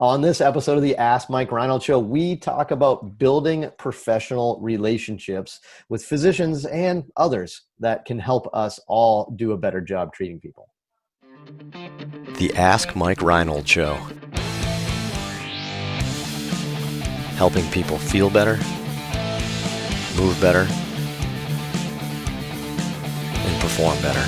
On this episode of the Ask Mike Reinold Show, we talk about building professional relationships with physicians and others that can help us all do a better job treating people. The Ask Mike Reinold Show. Helping people feel better, move better, and perform better.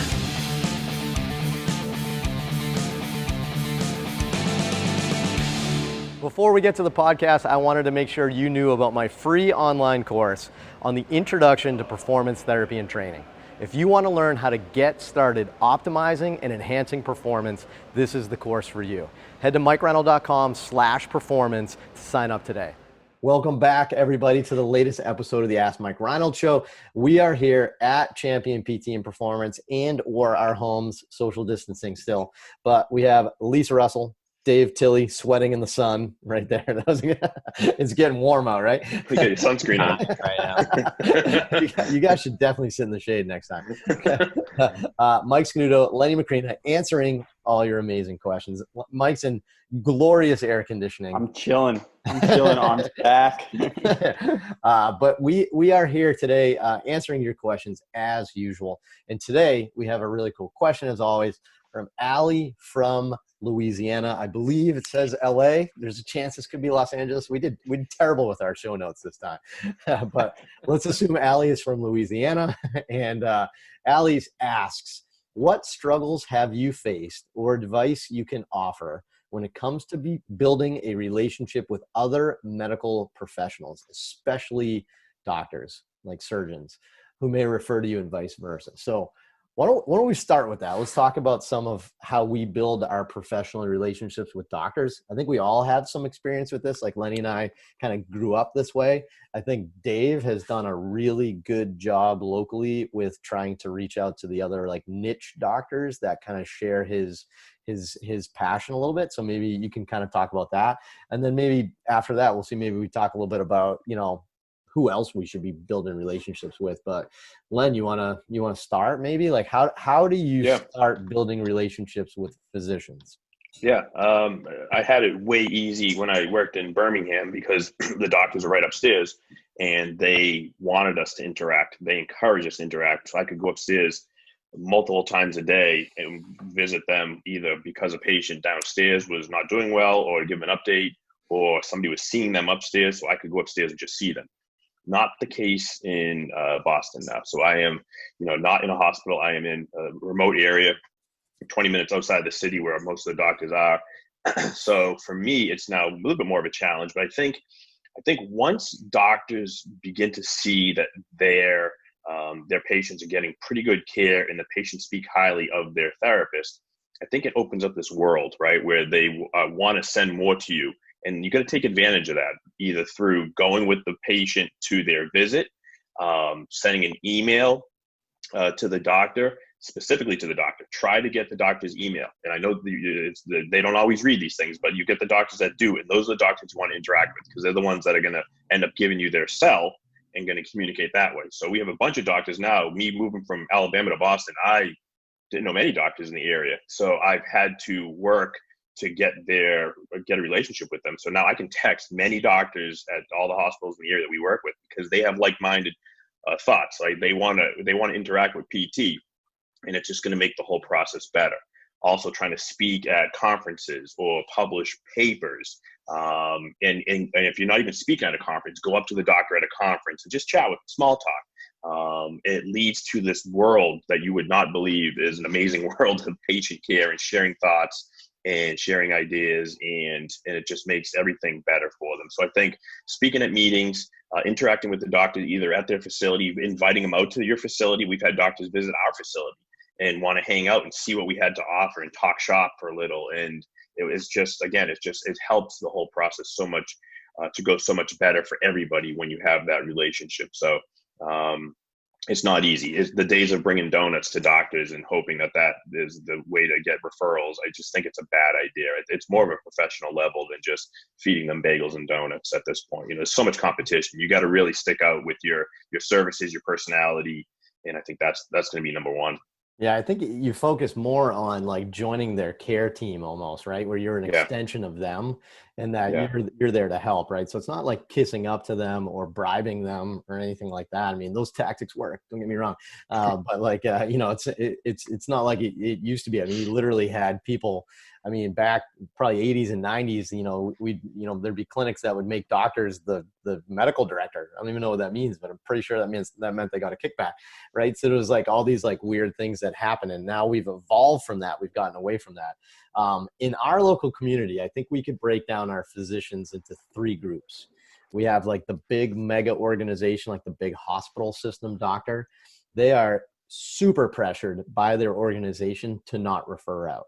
Before we get to the podcast, I wanted to make sure you knew about my free online course on the Introduction to Performance Therapy and Training. If you want to learn how to get started optimizing and enhancing performance, this is the course for you. Head to mikereinold.com/performance to sign up today. Welcome back, everybody, to the latest episode of the Ask Mike Reinold Show. We are here at Champion PT and Performance or our homes, social distancing still. But we have Lisa Russell, Dave Tilley sweating in the sun right there. It's getting warm out, right? We got your sunscreen on right now. You guys should definitely sit in the shade next time. Mike Scanuto, Lenny McCrean, answering all your amazing questions. Mike's in glorious air conditioning. I'm chilling on back. But we are here today answering your questions as usual. And today we have a really cool question, as always, from Allie from Louisiana. I believe it says LA. There's a chance this could be Los Angeles. We did terrible with our show notes this time. But let's assume Allie is from Louisiana. And Allie asks, what struggles have you faced or advice you can offer when it comes to building a relationship with other medical professionals, especially doctors, like surgeons, who may refer to you and vice versa? So why don't we start with that? Let's talk about some of how we build our professional relationships with doctors. I think we all have some experience with this. Like Lenny and I kind of grew up this way. I think Dave has done a really good job locally with trying to reach out to the other like niche doctors that kind of share his passion a little bit. So maybe you can kind of talk about that. And then maybe after that, we'll see, maybe we talk a little bit about, who else we should be building relationships with. But Len, you wanna start maybe? Like how do you start building relationships with physicians? Yeah, I had it way easy when I worked in Birmingham because the doctors were right upstairs and they wanted us to interact. They encouraged us to interact. So I could go upstairs multiple times a day and visit them, either because a patient downstairs was not doing well or to give them an update, or somebody was seeing them upstairs. So I could go upstairs and just see them. Not the case in Boston now. So I am, not in a hospital. I am in a remote area, 20 minutes outside the city where most of the doctors are. So for me, it's now a little bit more of a challenge. But I think once doctors begin to see that their patients are getting pretty good care and the patients speak highly of their therapist, I think it opens up this world, right, where they want to send more to you. And you got to take advantage of that, either through going with the patient to their visit, sending an email to the doctor, specifically to the doctor. Try to get the doctor's email. And I know they don't always read these things, but you get the doctors that do. And those are the doctors you want to interact with because they're the ones that are going to end up giving you their cell and going to communicate that way. So we have a bunch of doctors now. Me moving from Alabama to Boston, I didn't know many doctors in the area. So I've had to work to get a relationship with them. So now I can text many doctors at all the hospitals in the area that we work with because they have like-minded thoughts. Like they want to interact with PT, and it's just going to make the whole process better. Also trying to speak at conferences or publish papers. And if you're not even speaking at a conference, go up to the doctor at a conference and just chat with them, small talk. It leads to this world that you would not believe is an amazing world of patient care and sharing thoughts and sharing ideas, and it just makes everything better for them. So I think speaking at meetings, interacting with the doctor either at their facility, inviting them out to your facility. We've had doctors visit our facility and want to hang out and see what we had to offer and talk shop for a little. And it was just, again, it helps the whole process so much to go so much better for everybody when you have that relationship. So it's not easy. It's the days of bringing donuts to doctors and hoping that is the way to get referrals. I just think it's a bad idea. It's more of a professional level than just feeding them bagels and donuts at this point. There's so much competition. You got to really stick out with your services, your personality. And I think that's going to be number one. Yeah, I think you focus more on like joining their care team almost, right? Where you're an Yeah. extension of them and that Yeah. you're there to help, right? So it's not like kissing up to them or bribing them or anything like that. I mean, those tactics work, don't get me wrong. But like it's not like it used to be. I mean, you literally had people, I mean, back probably 80s and 90s, there'd be clinics that would make doctors the medical director. I don't even know what that means, but I'm pretty sure that meant they got a kickback, right? So it was like all these like weird things that happen, and now we've evolved from that. We've gotten away from that. In our local community, I think we could break down our physicians into three groups. We have like the big mega organization, like the big hospital system doctor. They are super pressured by their organization to not refer out.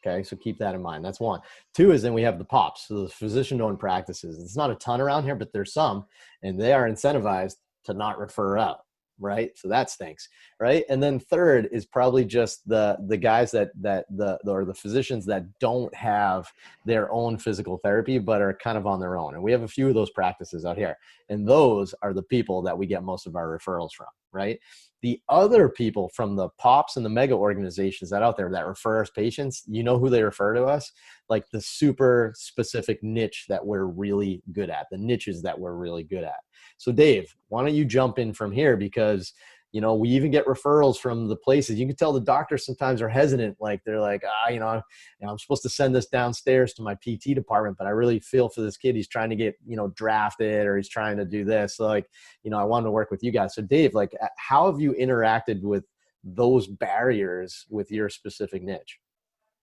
Okay, so keep that in mind. That's one. Two is then we have the POPs, so the physician-owned practices. It's not a ton around here, but there's some, and they are incentivized to not refer out, right? So that stinks, right? And then third is probably just the guys or the physicians that don't have their own physical therapy, but are kind of on their own. And we have a few of those practices out here, and those are the people that we get most of our referrals from, right? The other people from the POPs and the mega organizations that out there that refer us patients, you know who they refer to us? Like the super specific niche that we're really good at, the niches that we're really good at. So Dave, why don't you jump in from here? Because, we even get referrals from the places. You can tell the doctors sometimes are hesitant. Like they're like, I'm supposed to send this downstairs to my PT department, but I really feel for this kid. He's trying to get, drafted, or he's trying to do this. So like, I wanted to work with you guys. So Dave, like, how have you interacted with those barriers with your specific niche?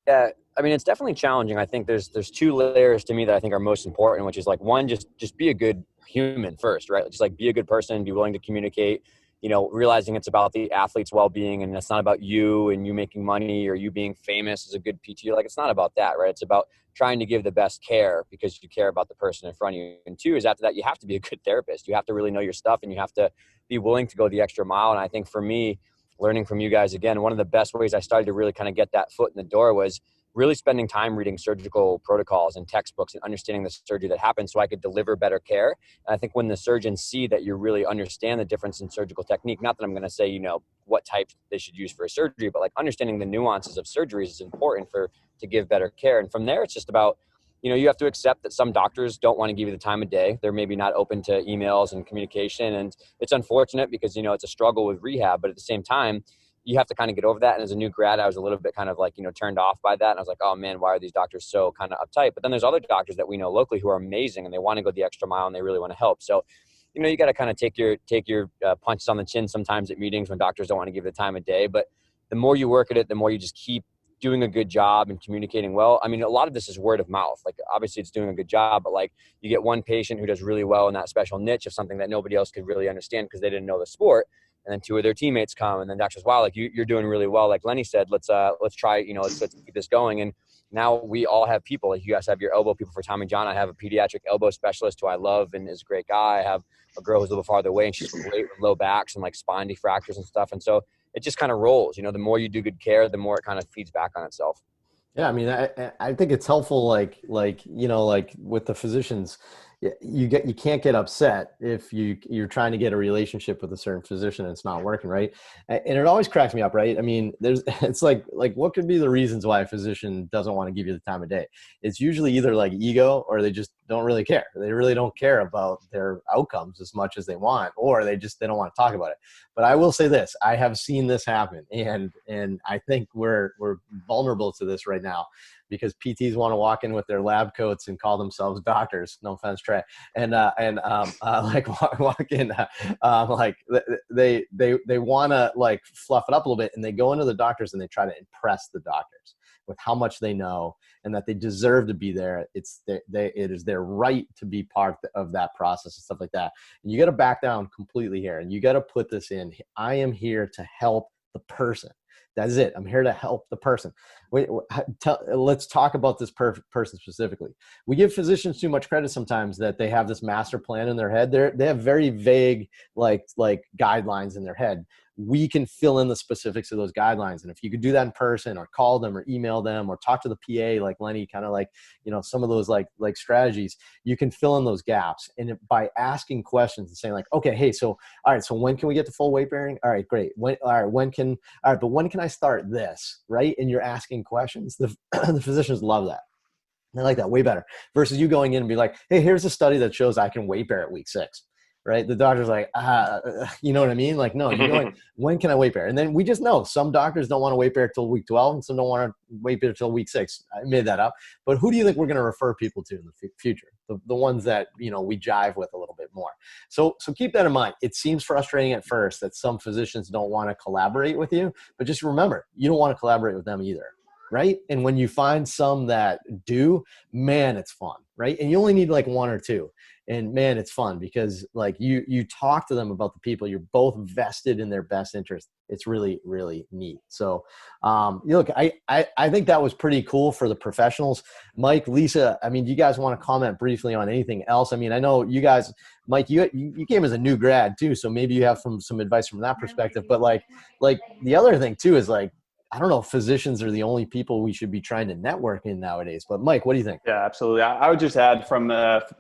Yeah, I mean, it's definitely challenging. I think there's two layers to me that I think are most important, which is like one, just be a good human first, right? Just like be a good person, be willing to communicate, realizing it's about the athlete's well-being and it's not about you and you making money or you being famous as a good PT. Like, it's not about that, right? It's about trying to give the best care because you care about the person in front of you. And two is after that, you have to be a good therapist. You have to really know your stuff and you have to be willing to go the extra mile. And I think for me, learning from you guys, again, one of the best ways I started to really kind of get that foot in the door was really spending time reading surgical protocols and textbooks and understanding the surgery that happens so I could deliver better care. And I think when the surgeons see that you really understand the difference in surgical technique, not that I'm going to say, what type they should use for a surgery, but like understanding the nuances of surgeries is important to give better care. And from there, it's just about, you have to accept that some doctors don't want to give you the time of day. They're maybe not open to emails and communication. And it's unfortunate because, it's a struggle with rehab, but at the same time, you have to kind of get over that. And as a new grad, I was a little bit kind of like, turned off by that. And I was like, oh man, why are these doctors so kind of uptight? But then there's other doctors that we know locally who are amazing and they want to go the extra mile and they really want to help. So, you got to kind of take your punches on the chin sometimes at meetings when doctors don't want to give the time of day. But the more you work at it, the more you just keep doing a good job and communicating well. I mean, a lot of this is word of mouth. Like, obviously it's doing a good job, but like you get one patient who does really well in that special niche of something that nobody else could really understand because they didn't know the sport. And then two of their teammates come and then doctors, wow, like you're doing really well. Like Lenny said, let's try, let's keep this going. And now we all have people. Like you guys have your elbow people for Tommy John. I have a pediatric elbow specialist who I love and is a great guy. I have a girl who's a little farther away and she's great with low backs and like spine fractures and stuff. And so it just kind of rolls, the more you do good care, the more it kind of feeds back on itself. Yeah, I mean, I think it's helpful, like with the physicians, you can't get upset if you're trying to get a relationship with a certain physician and it's not working, right? And it always cracks me up, right? I mean, it's like what could be the reasons why a physician doesn't want to give you the time of day? It's usually either like ego or they just don't really care. They really don't care about their outcomes as much as they want, or they don't want to talk about it. But I will say this, I have seen this happen, and I think we're vulnerable to this right now because PTs want to walk in with their lab coats and call themselves doctors. No offense, Trey. And like walk in, like they want to like fluff it up a little bit, and they go into the doctors and they try to impress the doctors with how much they know and that they deserve to be there. It is their right to be part of that process and stuff like that. And you got to back down completely here, and you got to put this in. I am here to help the person. That's it. I'm here to help the person. let's talk about this person specifically. We give physicians too much credit sometimes that they have this master plan in their head. They have very vague, like guidelines in their head. We can fill in the specifics of those guidelines. And if you could do that in person, or call them, or email them, or talk to the PA, like Lenny, kind of like, some of those like strategies, you can fill in those gaps. And by asking questions and saying like, okay, hey, so, all right, so when can we get to full weight bearing? All right, great. But when can I start this? Right. And you're asking questions. The physicians love that. They like that way better versus you going in and be like, hey, here's a study that shows I can weight bear at week 6. Right. The doctor's like, you know what I mean? Like, no, you're going, when can I weight bear? And then we just know some doctors don't want to weight bear till week 12 and some don't want to weight bear till week 6. I made that up. But who do you think we're going to refer people to in the future? The ones that, we jive with a little bit more. So keep that in mind. It seems frustrating at first that some physicians don't want to collaborate with you, but just remember, you don't want to collaborate with them either. Right. And when you find some that do, man, it's fun. Right. And you only need like 1 or 2. And man, it's fun because like you talk to them about the people, you're both vested in their best interest. It's really, really neat. So look, I think that was pretty cool for the professionals. Mike, Lisa, I mean, do you guys want to comment briefly on anything else? I mean, I know you guys, Mike, you came as a new grad too. So maybe you have some advice from that perspective, but like the other thing too is like, I don't know if physicians are the only people we should be trying to network in nowadays, but Mike, what do you think? Yeah, absolutely. I would just add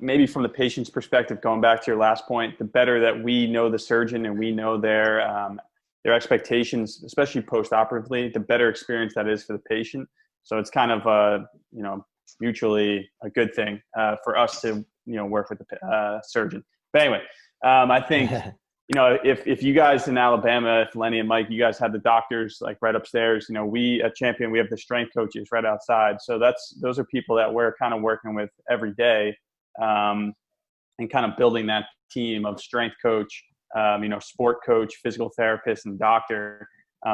maybe from the patient's perspective, going back to your last point, the better that we know the surgeon and we know their expectations, especially post-operatively, the better experience that is for the patient. So it's kind of mutually a good thing for us to work with the surgeon. But anyway, I think. If you guys in Alabama, if Lenny and Mike, you guys have the doctors like right upstairs, we at Champion, we have the strength coaches right outside. So those are people that we're kind of working with every day and kind of building that team of strength coach, sport coach, physical therapist, and doctor.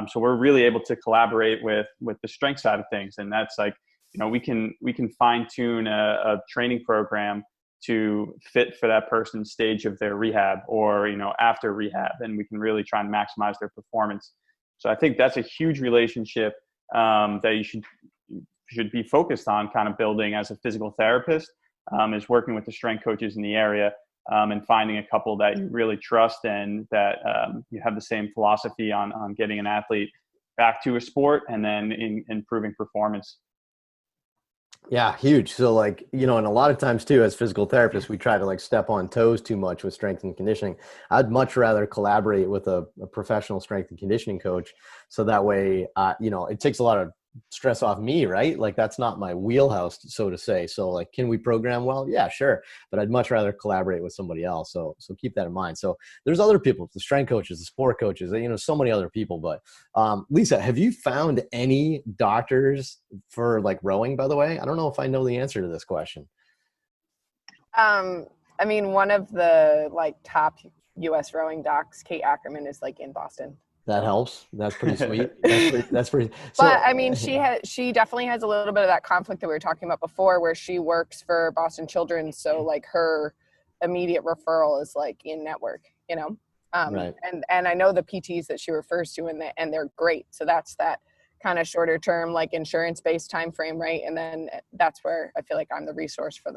So we're really able to collaborate with the strength side of things. And that's like, we can fine tune a training program to fit for that person's stage of their rehab or, after rehab, and we can really try and maximize their performance. So I think that's a huge relationship that you should be focused on kind of building as a physical therapist, is working with the strength coaches in the area and finding a couple that you really trust and that you have the same philosophy on getting an athlete back to a sport and then improving performance. Yeah, huge. So like, and a lot of times too, as physical therapists, we try to like step on toes too much with strength and conditioning. I'd much rather collaborate with a professional strength and conditioning coach. So that way, it takes a lot of stress off me, right? Like that's not my wheelhouse, so to say. So like, can we program well? Yeah, sure. But I'd much rather collaborate with somebody else. So keep that in mind. So there's other people, the strength coaches, the sport coaches, so many other people. But Lisa, have you found any doctors for like rowing, by the way? I don't know if I know the answer to this question. I mean, one of the like top US rowing docs, Kate Ackerman, is like in Boston. That helps. That's pretty sweet. That's pretty. So, but I mean, she definitely has a little bit of that conflict that we were talking about before, where she works for Boston Children's. So like her immediate referral is like in network, right. And I know the PTs that she refers to and they're great. So that's that kind of shorter term, like insurance based time frame. Right. And then that's where I feel like I'm the resource for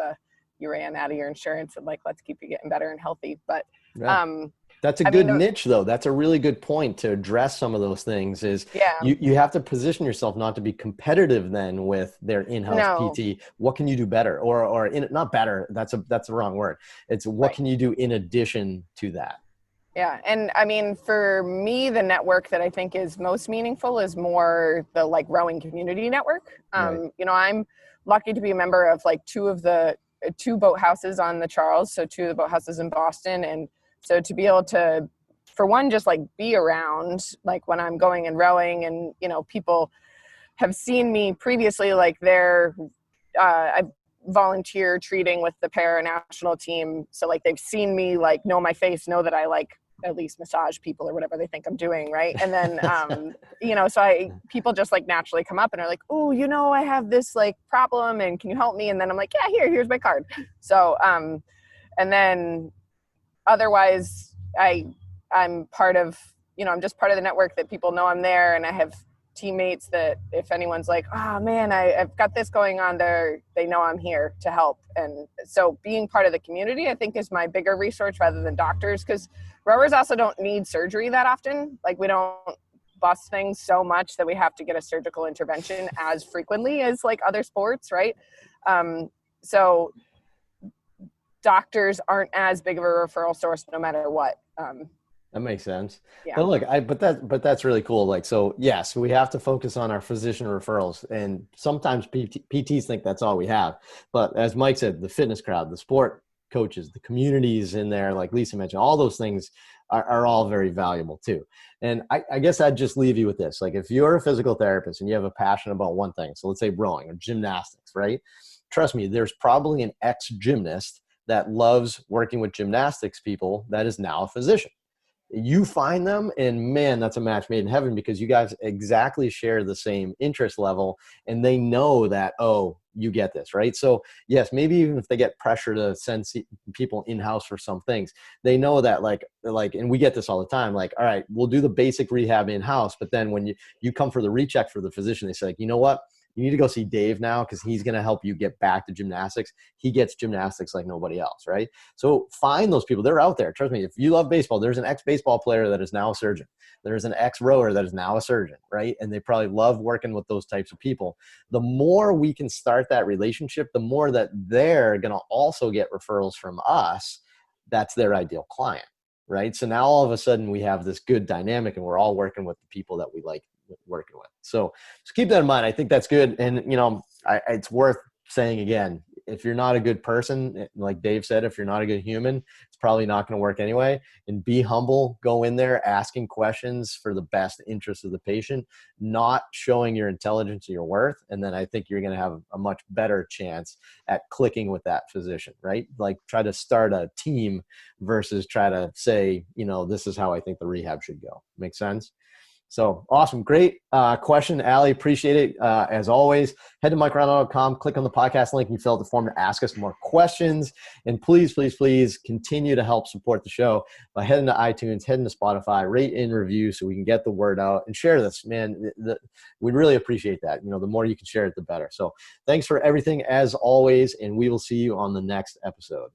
you ran out of your insurance and like, let's keep you getting better and healthy. But, right. That's a good niche, though. That's a really good point to address some of those things is you have to position yourself not to be competitive then with their in-house PT. What can you do better or not better? That's the wrong word. It's what can you do in addition to that? Yeah. And I mean, for me, the network that I think is most meaningful is more the like rowing community network. Right. I'm lucky to be a member of like two boathouses on the Charles. So 2 of the boathouses in Boston. And so to be able to, for one, just like be around, like when I'm going and rowing and, people have seen me previously, like I volunteer treating with the para national team. So like they've seen me like know my face, know that I like at least massage people or whatever they think I'm doing. Right. And then, so people just like naturally come up and are like, oh, I have this like problem and can you help me? And then I'm like, yeah, here's my card. So, and then otherwise I'm part of, I'm just part of the network that people know I'm there and I have teammates that if anyone's like, oh man, I've got this going on there, they know I'm here to help. And so being part of the community, I think, is my bigger resource rather than doctors, because rowers also don't need surgery that often. Like, we don't bust things so much that we have to get a surgical intervention as frequently as like other sports, right? So doctors aren't as big of a referral source no matter what. That makes sense. Yeah. But look, but that's really cool. Like, so yes, we have to focus on our physician referrals, and sometimes PTs think that's all we have. But as Mike said, the fitness crowd, the sport coaches, the communities in there, like Lisa mentioned, all those things are all very valuable too. And I guess I'd just leave you with this. Like, if you're a physical therapist and you have a passion about one thing, so let's say rowing or gymnastics, right? Trust me, there's probably an ex-gymnast that loves working with gymnastics people that is now a physician. You find them, and man, that's a match made in heaven, because you guys exactly share the same interest level, and they know that, oh, you get this, right? So yes, maybe even if they get pressure to send people in-house for some things, they know that like, and we get this all the time, like, all right, we'll do the basic rehab in-house, but then when you come for the recheck for the physician, they say, like, you know what? You need to go see Dave now, because he's going to help you get back to gymnastics. He gets gymnastics like nobody else, right? So find those people. They're out there. Trust me, if you love baseball, there's an ex-baseball player that is now a surgeon. There's an ex-rower that is now a surgeon, right? And they probably love working with those types of people. The more we can start that relationship, the more that they're going to also get referrals from us. That's their ideal client, right? So now all of a sudden we have this good dynamic, and we're all working with the people that we like working with. So just keep that in mind. I think that's good. And, you know, it's worth saying again, if you're not a good person, like Dave said, if you're not a good human, it's probably not going to work anyway. And be humble, go in there asking questions for the best interest of the patient, not showing your intelligence or your worth. And then I think you're going to have a much better chance at clicking with that physician, right? Like, try to start a team versus try to say, you know, this is how I think the rehab should go. Make sense? So awesome. Great question, Allie. Appreciate it. As always, head to MikeReinold.com, click on the podcast link, and you fill out the form to ask us more questions. And please, please, please continue to help support the show by heading to iTunes, heading to Spotify, rate and review so we can get the word out, and share this, man. We'd really appreciate that. You know, the more you can share it, the better. So thanks for everything as always, and we will see you on the next episode.